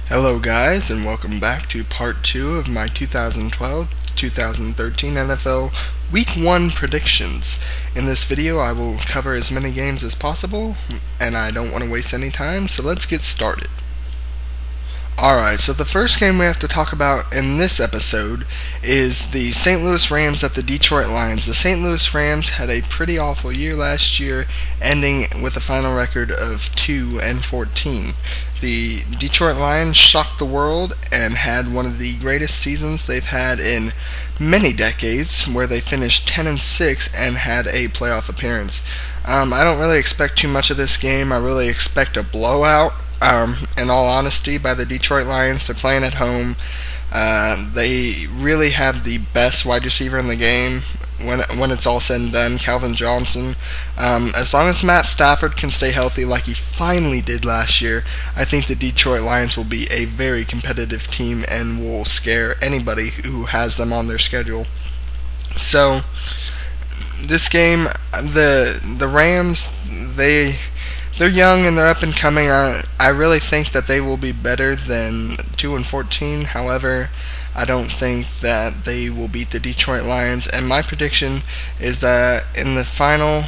Hello guys, and welcome back to part 2 of my 2012-2013 NFL Week 1 predictions. In this video I will cover as many games as possible, and I don't want to waste any time, so let's get started. Alright, so the first game we have to talk about in this episode is the St. Louis Rams at the Detroit Lions. The St. Louis Rams had a pretty awful year last year, ending with a final record of 2-14. The Detroit Lions shocked the world and had one of the greatest seasons they've had in many decades, where they finished 10-6 and had a playoff appearance. I don't really expect too much of this game. I really expect a blowout. In all honesty, by the Detroit Lions. They're playing at home. They really have the best wide receiver in the game when it's all said and done, Calvin Johnson. As long as Matt Stafford can stay healthy like he finally did last year, I think the Detroit Lions will be a very competitive team and will scare anybody who has them on their schedule. So, this game, the Rams, they're young and they're up and coming. I really think that they will be better than 2-14. However, I don't think that they will beat the Detroit Lions. And my prediction is that in the final,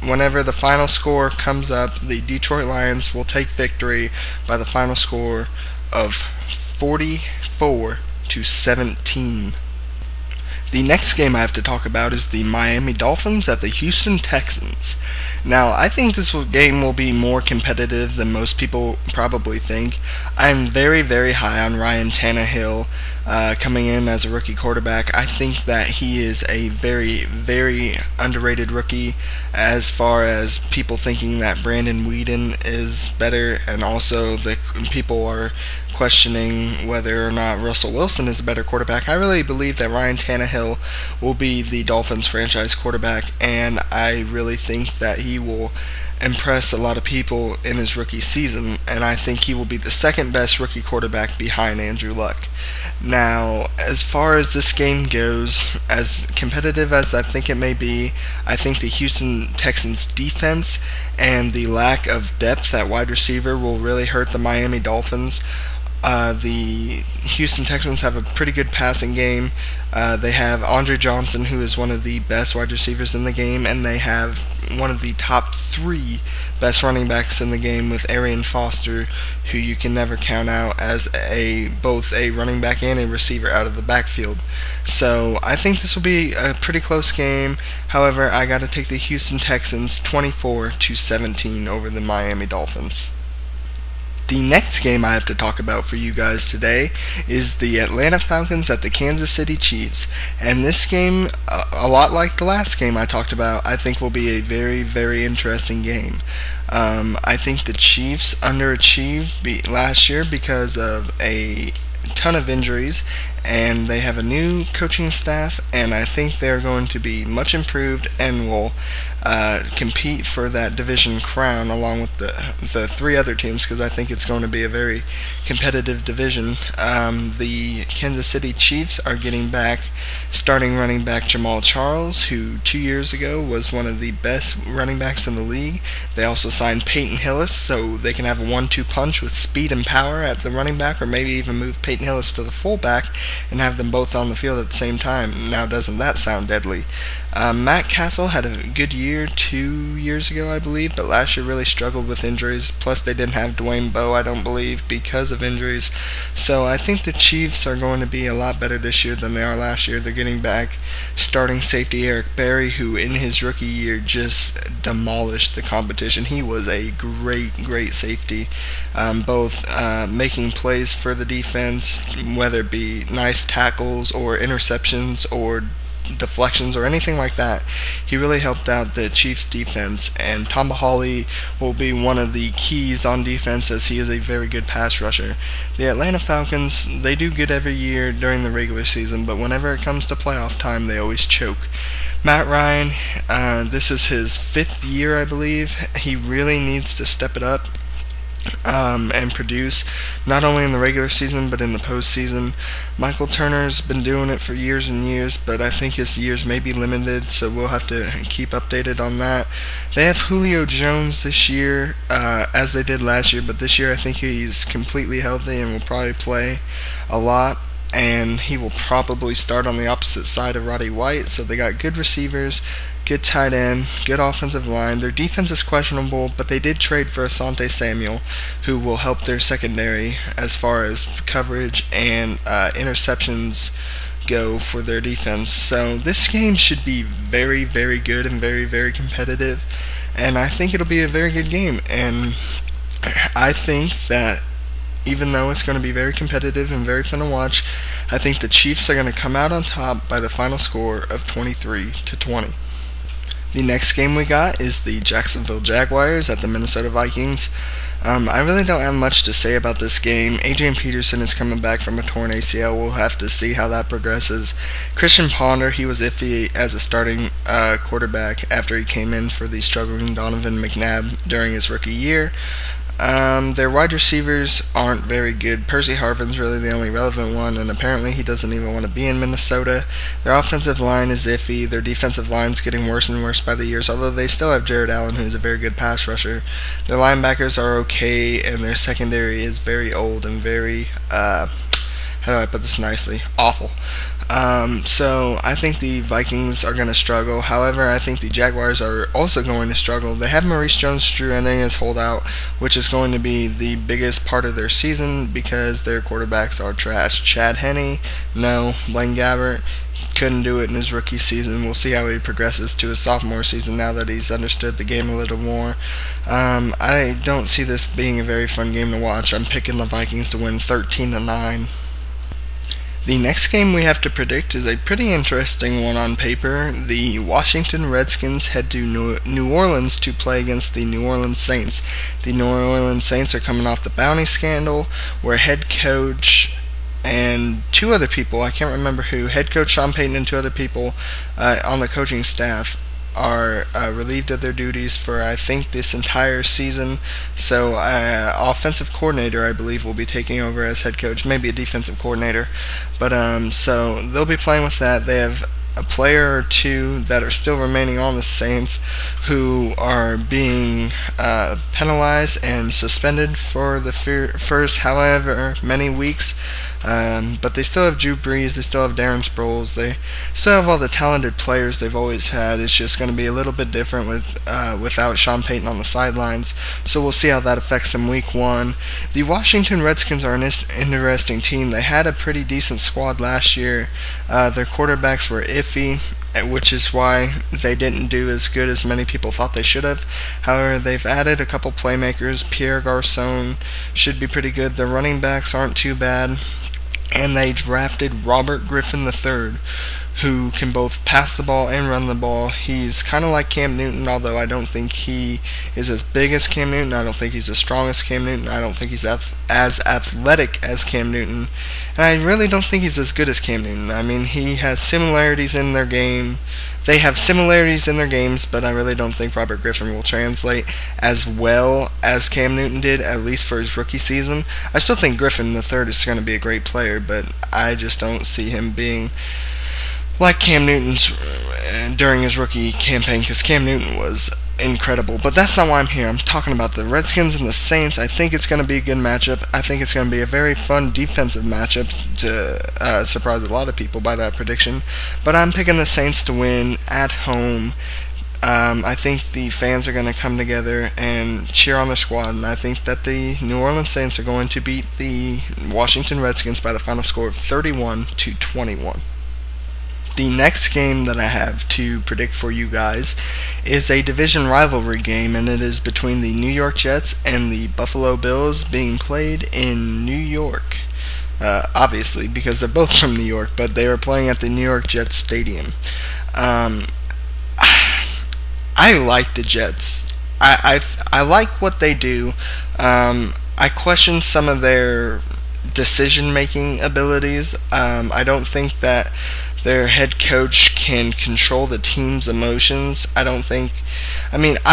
whenever the final score comes up, the Detroit Lions will take victory by the final score of 44-17. The next game I have to talk about is the Miami Dolphins at the Houston Texans. Now, I think this game will be more competitive than most people probably think. I'm very, very high on Ryan Tannehill coming in as a rookie quarterback. I think that he is a very, very underrated rookie, as far as people thinking that Brandon Weeden is better, and also the people are questioning whether or not Russell Wilson is a better quarterback. I really believe that Ryan Tannehill will be the Dolphins franchise quarterback, and I really think that he will impress a lot of people in his rookie season, and I think he will be the second best rookie quarterback behind Andrew Luck. Now, as far as this game goes, as competitive as I think it may be, I think the Houston Texans defense and the lack of depth at wide receiver will really hurt the Miami Dolphins. The Houston Texans have a pretty good passing game. They have Andre Johnson, who is one of the best wide receivers in the game, and they have one of the top 3 best running backs in the game with Arian Foster, who you can never count out as both a running back and a receiver out of the backfield. So I think this will be a pretty close game. However, I got to take the Houston Texans 24-17 over the Miami Dolphins. The next game I have to talk about for you guys today is the Atlanta Falcons at the Kansas City Chiefs. And this game, a lot like the last game I talked about, I think will be a very, very interesting game. I think the Chiefs underachieved last year because of a ton of injuries, and they have a new coaching staff, and I think they're going to be much improved and will compete for that division crown along with the 3 other teams, because I think it's going to be a very competitive division. The Kansas City Chiefs are getting back starting running back Jamal Charles, who 2 years ago was one of the best running backs in the league. They also signed Peyton Hillis, so they can have a 1-2 punch with speed and power at the running back, or maybe even move Peyton Hillis to the fullback and have them both on the field at the same time. Now, doesn't that sound deadly? Matt Castle had a good year 2 years ago, I believe, but last year really struggled with injuries. Plus, they didn't have Dwayne Bowe, I don't believe, because of injuries. So I think the Chiefs are going to be a lot better this year than they are last year. They're getting back starting safety Eric Berry, who in his rookie year just demolished the competition. He was a great, great safety, both making plays for the defense, whether it be nice tackles or interceptions or deflections or anything like that. He really helped out the Chiefs defense, and Tamba Hawley will be one of the keys on defense, as he is a very good pass rusher. The Atlanta Falcons, they do good every year during the regular season, but whenever it comes to playoff time, they always choke. Matt Ryan, this is his 5th year, I believe. He really needs to step it up. and produce, not only in the regular season but in the postseason. Michael Turner's been doing it for years and years, but I think his years may be limited, so we'll have to keep updated on that. They have Julio Jones this year, as they did last year, but this year I think he's completely healthy and will probably play a lot. And he will probably start on the opposite side of Roddy White. So they got good receivers, good tight end, good offensive line. Their defense is questionable, but they did trade for Asante Samuel, who will help their secondary as far as coverage and interceptions go for their defense. So this game should be very, very good and very, very competitive. And I think it'll be a very good game. And I think that even though it's going to be very competitive and very fun to watch, I think the Chiefs are going to come out on top by the final score of 23-20. The next game we got is the Jacksonville Jaguars at the Minnesota Vikings. I really don't have much to say about this game. Adrian Peterson is coming back from a torn ACL. We'll have to see how that progresses. Christian Ponder, he was iffy as a starting quarterback after he came in for the struggling Donovan McNabb during his rookie year. Their wide receivers aren't very good. Percy Harvin's really the only relevant one, and apparently he doesn't even want to be in Minnesota. Their offensive line is iffy. Their defensive line's getting worse and worse by the years, although they still have Jared Allen, who's a very good pass rusher. Their linebackers are okay, and their secondary is very old and very, how do I put this nicely, awful. So I think the Vikings are going to struggle. However, I think the Jaguars are also going to struggle. They have Maurice Jones-Drew ending his holdout, which is going to be the biggest part of their season because their quarterbacks are trash. Chad Henne, no. Blaine Gabbert couldn't do it in his rookie season. We'll see how he progresses to his sophomore season now that he's understood the game a little more. I don't see this being a very fun game to watch. I'm picking the Vikings to win 13-9. The next game we have to predict is a pretty interesting one on paper. The Washington Redskins head to New Orleans to play against the New Orleans Saints. The New Orleans Saints are coming off the bounty scandal, where head coach and two other people, I can't remember who, head coach Sean Payton and two other people on the coaching staff are relieved of their duties for I think this entire season. So offensive coordinator I believe will be taking over as head coach, maybe a defensive coordinator, but so they'll be playing with that. They have a player or two that are still remaining on the Saints who are being penalized and suspended for the first however many weeks. But they still have Drew Brees, they still have Darren Sproles, they still have all the talented players they've always had. It's just going to be a little bit different without Sean Payton on the sidelines. So we'll see how that affects them week one. The Washington Redskins are an interesting team. They had a pretty decent squad last year. Their quarterbacks were iffy, which is why they didn't do as good as many people thought they should have. However, they've added a couple playmakers. Pierre Garçon should be pretty good. Their running backs aren't too bad. And they drafted Robert Griffin III, who can both pass the ball and run the ball. He's kind of like Cam Newton, although I don't think he is as big as Cam Newton. I don't think he's as strong as Cam Newton. I don't think he's as athletic as Cam Newton. And I really don't think he's as good as Cam Newton. I mean, he has similarities in their game. They have similarities in their games, but I really don't think Robert Griffin will translate as well as Cam Newton did, at least for his rookie season. I still think Griffin III is going to be a great player, but I just don't see him being like Cam Newton's during his rookie campaign, because Cam Newton was incredible. But that's not why I'm here. I'm talking about the Redskins and the Saints. I think it's going to be a good matchup. I think it's going to be a very fun defensive matchup to surprise a lot of people by that prediction. But I'm picking the Saints to win at home. I think the fans are going to come together and cheer on their squad, and I think that the New Orleans Saints are going to beat the Washington Redskins by the final score of 31-21. The next game that I have to predict for you guys is a division rivalry game, and it is between the New York Jets and the Buffalo Bills, being played in New York. Obviously, because they're both from New York, but they are playing at the New York Jets Stadium. I like the Jets. I like what they do. I question some of their decision-making abilities. I don't think that their head coach can control the team's emotions. I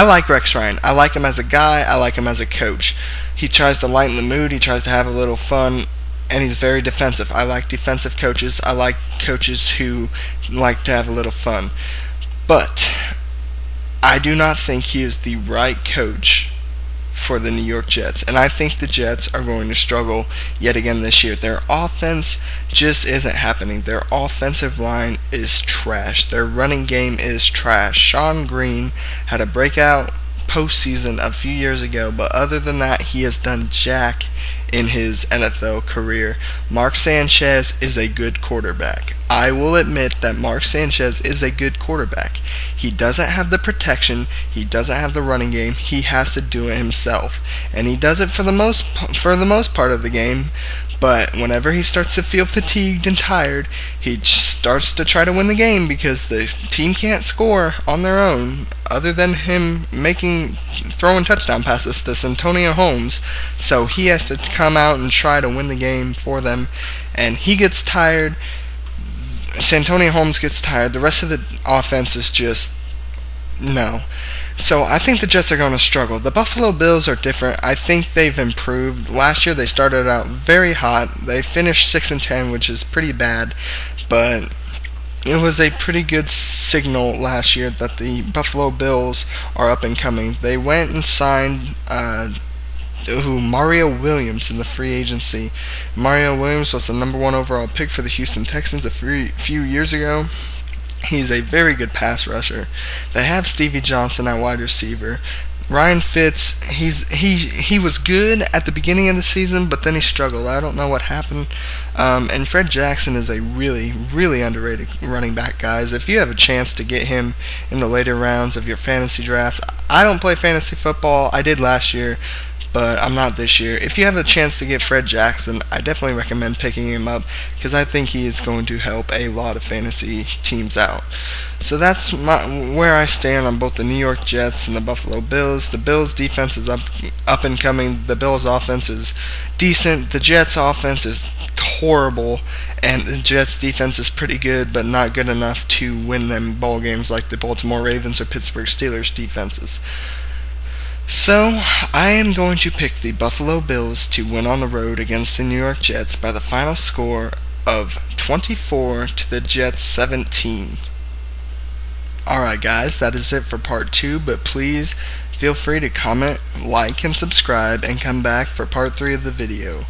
like Rex Ryan. I like him as a guy. I like him as a coach. He tries to lighten the mood, he tries to have a little fun, and he's very defensive. I like defensive coaches. I like coaches who like to have a little fun. But I do not think he is the right coach for the New York Jets, and I think the Jets are going to struggle yet again this year. Their offense just isn't happening. Their offensive line is trash. Their running game is trash. Sean Green had a breakout postseason a few years ago, but other than that, he has done jack in his NFL career. Mark Sanchez is a good quarterback. I will admit that Mark Sanchez is a good quarterback. He doesn't have the protection. He doesn't have the running game. He has to do it himself, and he does it for the most part of the game. But whenever he starts to feel fatigued and tired, he starts to try to win the game because the team can't score on their own other than him throwing touchdown passes to Santonio Holmes. So he has to come out and try to win the game for them, and he gets tired. Santonio Holmes gets tired. The rest of the offense is just no. So I think the Jets are going to struggle. The Buffalo Bills are different. I think they've improved. Last year they started out very hot. They finished 6-10, which is pretty bad, but it was a pretty good signal last year that the Buffalo Bills are up and coming. They went and signed Mario Williams in the free agency. Mario Williams was the number 1 overall pick for the Houston Texans a few years ago. He's a very good pass rusher. They have Stevie Johnson at wide receiver. Ryan Fitz, he was good at the beginning of the season, but then he struggled. I don't know what happened. And Fred Jackson is a really, really underrated running back, guys. If you have a chance to get him in the later rounds of your fantasy draft, I don't play fantasy football. I did last year, but I'm not this year. If you have a chance to get Fred Jackson, I definitely recommend picking him up because I think he is going to help a lot of fantasy teams out. So that's where I stand on both the New York Jets and the Buffalo Bills. The Bills' defense is up and coming. The Bills' offense is decent. The Jets' offense is horrible, and the Jets' defense is pretty good, but not good enough to win them ball games like the Baltimore Ravens or Pittsburgh Steelers defenses. So, I am going to pick the Buffalo Bills to win on the road against the New York Jets by the final score of 24 to the Jets 17. Alright guys, that is it for part 2, but please feel free to comment, like, and subscribe, and come back for part 3 of the video.